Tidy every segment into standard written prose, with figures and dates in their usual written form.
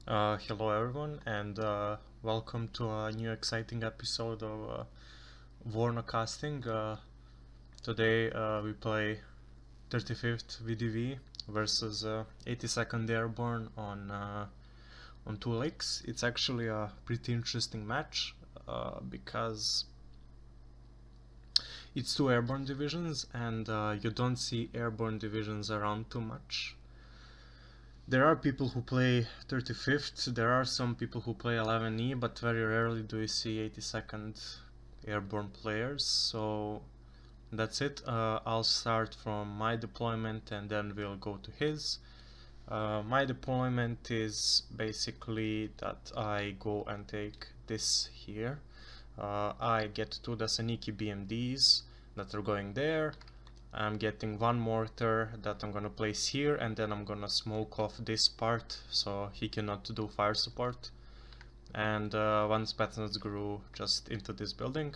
Hello everyone, and welcome to a new exciting episode of Warno casting. Today we play 35th VDV versus 82nd Airborne on 2 lakes. It's actually a pretty interesting match because it's two airborne divisions, and you don't see airborne divisions around too much. There are people who play 35th, there are some people who play 11E, but very rarely do you see 82nd Airborne players, so that's it. I'll start from my deployment and then we'll go to his. My deployment is basically that I go and take this here. I get two Dasaniki BMDs that are going there. I'm getting one mortar that I'm gonna place here, and then I'm gonna smoke off this part so he cannot do fire support. And one Spetsnaz grew just into this building.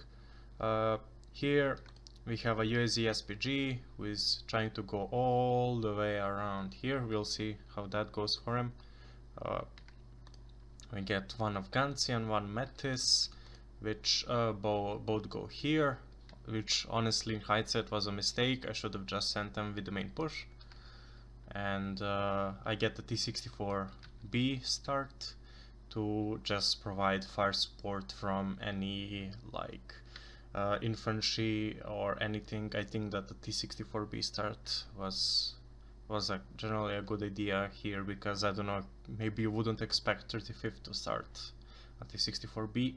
Here we have a UAZ SPG who is trying to go all the way around here. We'll see how that goes for him. We get one Afghansi and one Metis, which both go here, which honestly in hindsight was a mistake. I should have just sent them with the main push. And I get the T-64B start to just provide fire support from any like infantry or anything. I think that the T-64B start was generally a good idea here, because I don't know, maybe you wouldn't expect 35th to start a T-64B.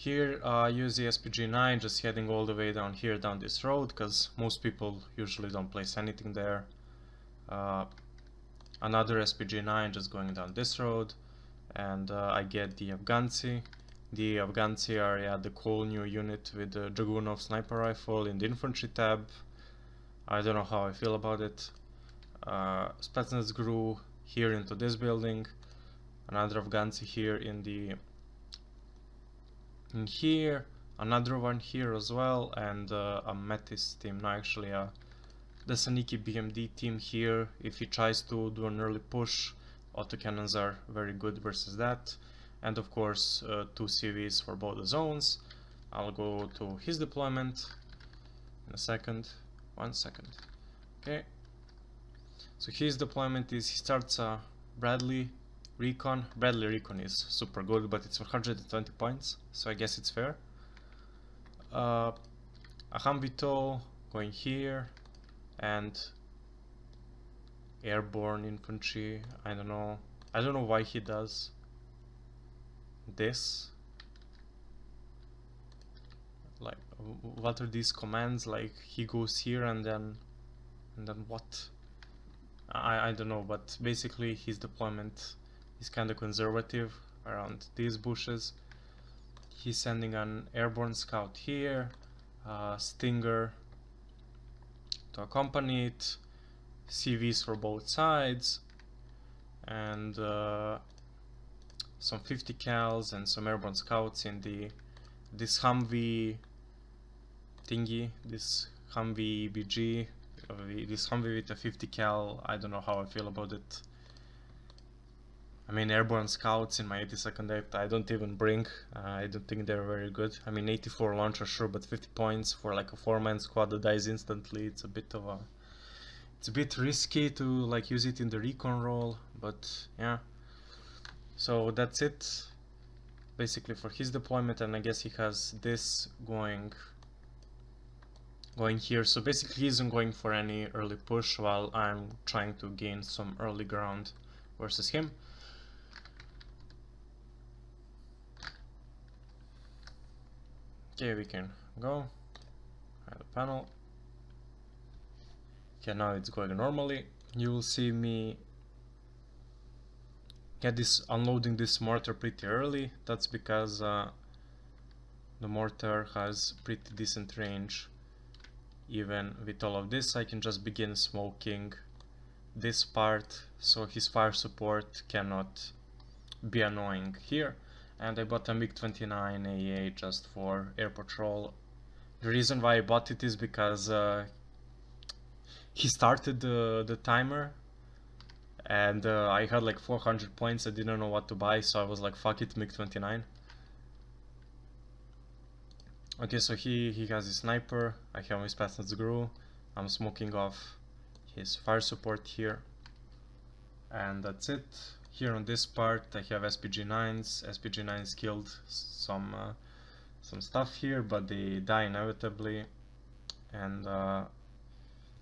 Here use the SPG-9, just heading all the way down here, down this road, because most people usually don't place anything there. Another SPG-9 just going down this road, and I get the Afghansi. The Afghansi are the cool new unit with the Dragunov sniper rifle in the infantry tab. I don't know how I feel about it. Spetsnaz grew here into this building. Another Afghansi here in here, another one here as well, and a Metis team. No, actually the Saniki BMD team here. If he tries to do an early push, autocannons are very good versus that. And of course two CVs for both the zones. I'll go to his deployment in a second. 1 second. Okay, so his deployment is, he starts a Bradley Recon. Bradley Recon is super good, but it's 120 points, so I guess it's fair. A Humvee going here, and airborne infantry. I don't know why he does this. Like, what are these commands? Like, he goes here and then what? I don't know, but basically his deployment is kind of conservative around these bushes. He's sending an airborne scout here, Stinger to accompany it, CVs for both sides, and some 50 cals and some airborne scouts in this Humvee thingy, this Humvee BG, this Humvee with a 50 cal. I don't know how I feel about it. I mean, airborne scouts in my 82nd act I don't even bring. I don't think they're very good. I mean, 84 launcher, sure, but 50 points for like a 4-man squad that dies instantly, it's a bit risky to like use it in the recon role, but yeah. So that's it basically for his deployment, and I guess he has this going here. So basically he isn't going for any early push while I'm trying to gain some early ground versus him. Okay, we can go. Hide the panel. Okay, now it's going normally. You will see me get this unloading this mortar pretty early. That's because the mortar has pretty decent range. Even with all of this, I can just begin smoking this part, so his fire support cannot be annoying here. And I bought a MiG-29 AA just for air patrol. The reason why I bought it is because he started the timer and I had like 400 points. I didn't know what to buy, so I was like, fuck it, MiG-29. Okay, so he has his sniper, I have his Patents Gru, I'm smoking off his fire support here, and that's it. Here on this part I have SPG-9s. SPG-9s killed some stuff here, but they die inevitably, and I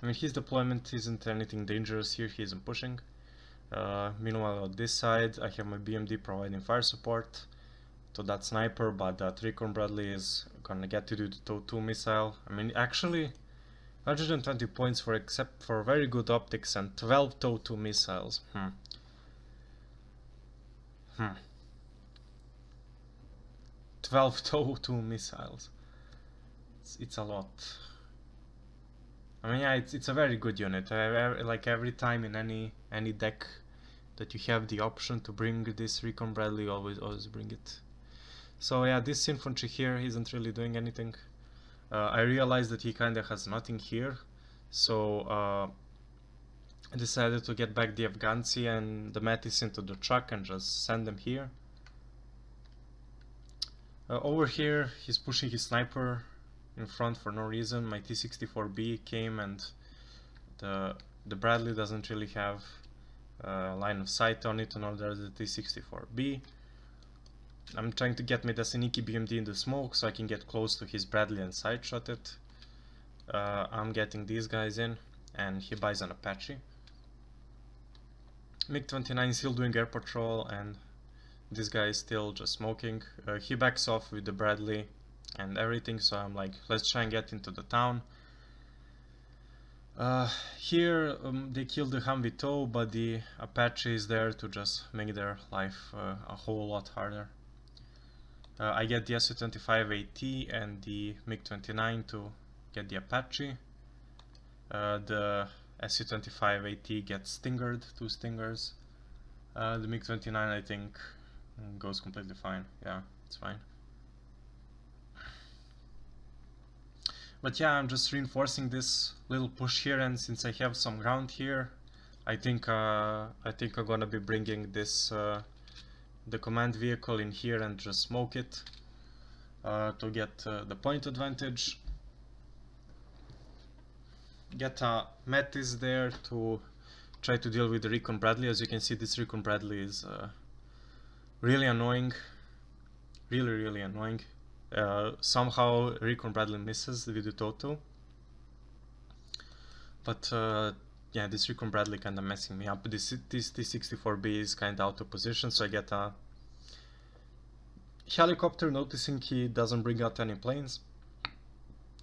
mean, his deployment isn't anything dangerous here, he isn't pushing. Meanwhile on this side I have my BMD providing fire support to that sniper, but that Recon Bradley is gonna get to do the TOW-2 missile. I mean, actually 120 points for except for very good optics and 12 TOW-2 missiles. 12 TOW-2 missiles. It's a lot. I mean, yeah, it's a very good unit. Like every time in any deck that you have the option to bring this Recon Bradley, always bring it. So yeah, this infantry here isn't really doing anything. I realized that he kinda has nothing here, so I decided to get back the Afghansi and the Metis into the truck and just send them here. Over here he's pushing his sniper in front for no reason. My T-64B came, and the Bradley doesn't really have line of sight on it, nor does the T-64B. I'm trying to get my Dasaniki BMD in the smoke so I can get close to his Bradley and side shot it. I'm getting these guys in, and he buys an Apache. MiG-29 is still doing air patrol, and this guy is still just smoking. He backs off with the Bradley and everything, so I'm like, let's try and get into the town. Here they killed the Humvee TOW, but the Apache is there to just make their life a whole lot harder. I get the Su-25 AT and the MiG-29 to get the Apache. The Su-25 AT gets stingered, 2 stingers. The MiG-29 I think goes completely fine. Yeah, it's fine. But yeah, I'm just reinforcing this little push here, and since I have some ground here, I think I'm gonna be bringing this the command vehicle in here and just smoke it to get the point advantage. Get a Metis there to try to deal with the Recon Bradley. As you can see, this Recon Bradley is really annoying, really annoying. Somehow Recon Bradley misses with the TOW-2, but yeah, this Recon Bradley kinda messing me up. This T-64B is kinda out of position, so I get a helicopter, noticing he doesn't bring out any planes,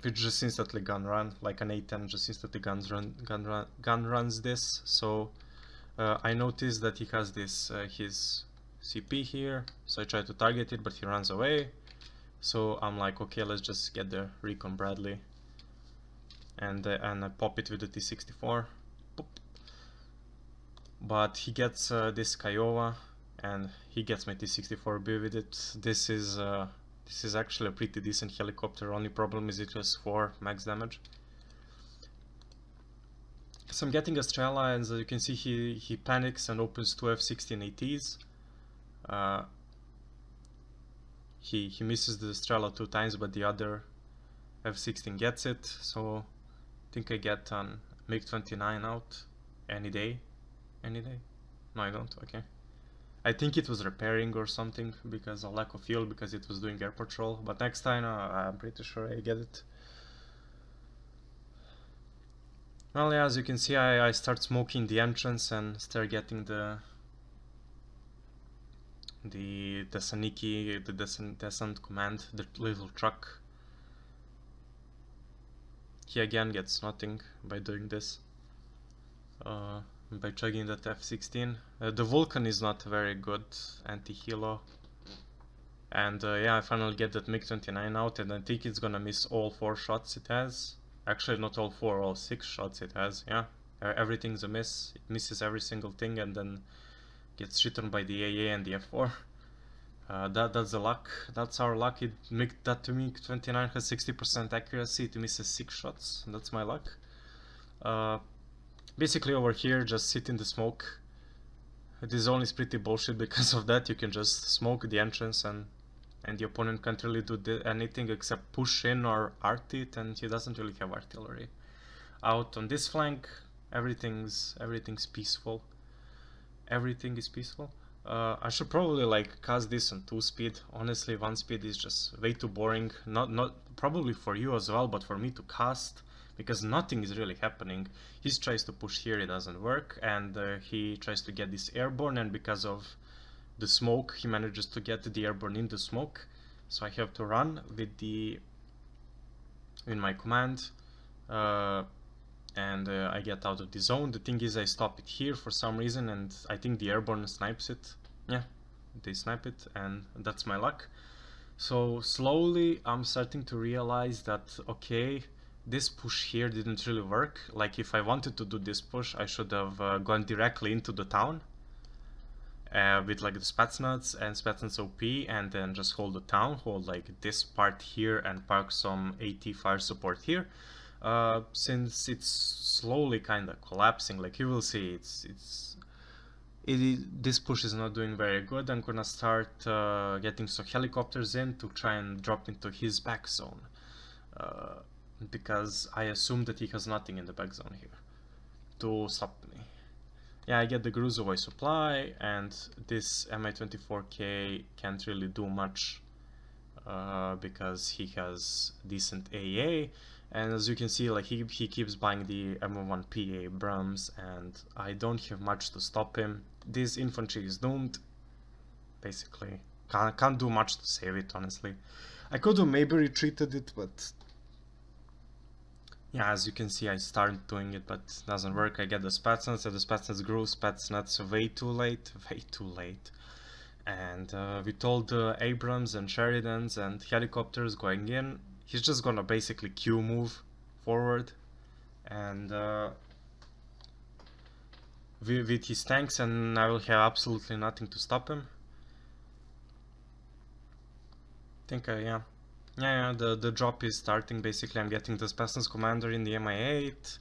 which just instantly gun run, like an A-10 just instantly gun runs this. So I noticed that he has this his CP here, so I try to target it, but he runs away. So I'm like, okay, let's just get the Recon Bradley, and I pop it with the T-64. Boop. But he gets this Kiowa, and he gets my T-64B with it. This is actually a pretty decent helicopter. Only problem is it was 4 max damage. So I'm getting a Strela, and as you can see, he panics and opens 2 F-16 ATs. He misses the Strela 2 times, but the other F-16 gets it. So I think I get an MiG-29 out any day. Any day? No, I don't. Okay. I think it was repairing or something because of lack of fuel, because it was doing air patrol. But next time I'm pretty sure I get it. Well, yeah, as you can see, I start smoking the entrance and start getting the Saniki, the descent command, the little truck. He again gets nothing by doing this, by chugging that F-16. The Vulcan is not very good anti-helo, and yeah, I finally get that MiG-29 out, and I think it's gonna miss all 4 shots it has. Actually, not all 4, all 6 shots it has. Yeah, everything's a miss. It misses every single thing, and then gets shit on by the AA and the F4. That's the luck. That's our luck. That to me, 29 has 60% accuracy. It misses 6 shots. That's my luck. Basically over here, just sit in the smoke, This zone is pretty bullshit because of that. You can just smoke the entrance and the opponent can't really do anything except push in or art it, and he doesn't really have artillery. Out on this flank, everything's peaceful. Everything is peaceful. I should probably like cast this on 2-speed. Honestly, 1-speed is just way too boring. Not probably for you as well, but for me to cast, because nothing is really happening. He tries to push here, it doesn't work, and he tries to get this airborne, and because of the smoke, he manages to get the airborne into smoke. So I have to run with my command, and I get out of the zone. The thing is, I stop it here for some reason, and I think the airborne snipes it. Yeah, they snipe it, and that's my luck. So slowly I'm starting to realize that, okay, this push here didn't really work. Like, if I wanted to do this push, I should have gone directly into the town with like the Spetsnaz and Spetsnaz OP, and then just hold the town, hold like this part here, and park some AT fire support here. Since it's slowly kind of collapsing, like you will see, this push is not doing very good. I'm gonna start getting some helicopters in to try and drop into his back zone, because I assume that he has nothing in the back zone here to stop me. Yeah, I get the Gruzovoi supply, and this Mi-24K can't really do much because he has decent AA. And as you can see, like he keeps buying the M1P Abrams, and I don't have much to stop him. This infantry is doomed, basically. Can't do much to save it, honestly. I could have maybe retreated it, but yeah, as you can see, I started doing it, but it doesn't work. I get the Spetsnaz, and the Spetsnaz grew. Spetsnaz way too late, And with all the Abrams and Sheridans and helicopters going in, he's just gonna basically Q move forward, and with his tanks, and I will have absolutely nothing to stop him. I think yeah, the drop is starting. Basically, I'm getting the Spetsnaz commander in the Mi-8,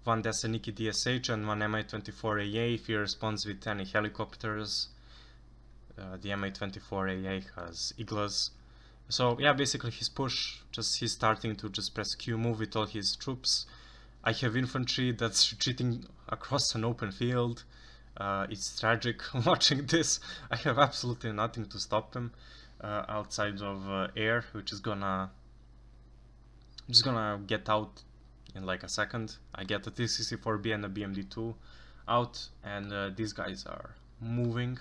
one Desaniki DSH, and one Mi-24 AA if he responds with any helicopters. The Mi-24 AA has Iglas. So yeah, basically his push, he's starting to just press Q move with all his troops. I have infantry that's retreating across an open field. It's tragic watching this. I have absolutely nothing to stop him outside of air, which is gonna get out in like a second. I get a T-64B and a BMD-2 out, and these guys are moving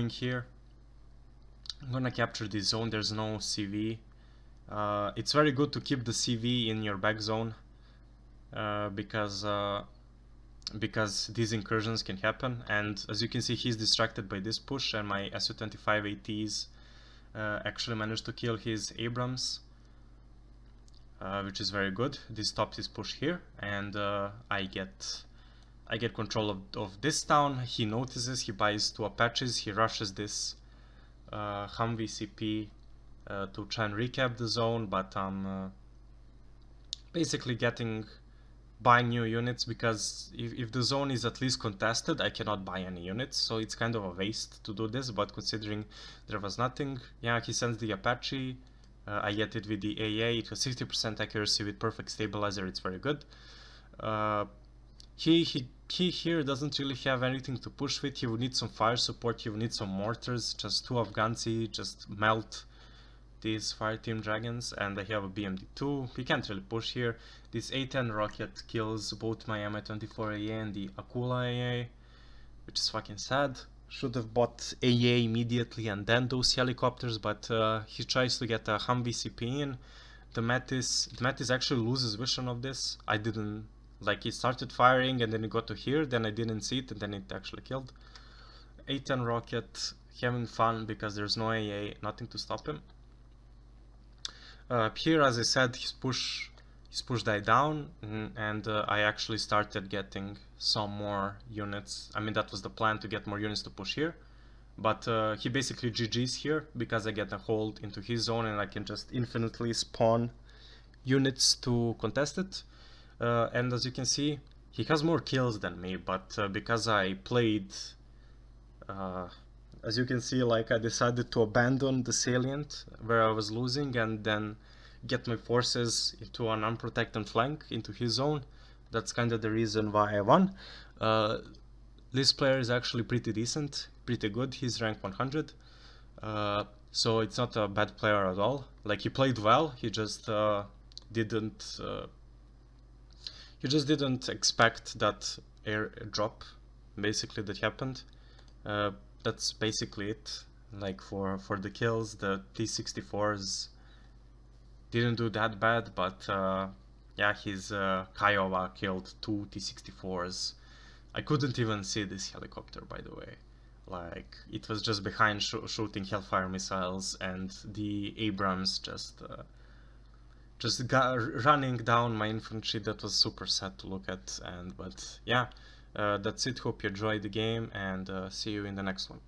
here. I'm gonna capture this zone. There's no CV. It's very good to keep the CV in your back zone because these incursions can happen. And as you can see, he's distracted by this push, and my Su-25 ATs actually managed to kill his Abrams, which is very good. This stops his push here, and I get control of this town. He notices, he buys 2 Apaches, he rushes this Humvee CP to try and recap the zone, but I'm basically buying new units, because if the zone is at least contested, I cannot buy any units, so it's kind of a waste to do this. But considering there was nothing, yeah, he sends the Apache, I get it with the AA, it has 60% accuracy with perfect stabilizer, it's very good. He here doesn't really have anything to push with. He would need some fire support, he would need some mortars, just 2 Afghansi, just melt these fire team dragons, and I have a BMD-2. He can't really push here. This A-10 rocket kills both my Mi-24 AA and the Akula AA, which is fucking sad. Should have bought AA immediately and then those helicopters, but he tries to get a Humvee CP in. The Metis actually loses vision of this. I didn't, like, he started firing and then it got to here, then I didn't see it, and then it actually killed. A-10 rocket, having fun because there's no AA, nothing to stop him. Here, as I said, his push died down, and I actually started getting some more units. I mean, that was the plan, to get more units to push here, but he basically GG's here because I get a hold into his zone and I can just infinitely spawn units to contest it. And as you can see, He has more kills than me, but because I played, as you can see, like I decided to abandon the salient where I was losing and then get my forces into an unprotected flank into his zone. That's kind of the reason why I won. This player is actually pretty decent, pretty good. He's rank 100, so it's not a bad player at all. Like, he played well, he just didn't expect that air drop, basically, that happened. That's basically it. Like, for the kills, the T-64s didn't do that bad, but yeah, his Kiowa killed 2 T-64s. I couldn't even see this helicopter, by the way. Like, it was just behind shooting Hellfire missiles, and the Abrams just running down my infantry. That was super sad to look at. But yeah, that's it. Hope you enjoyed the game, and see you in the next one.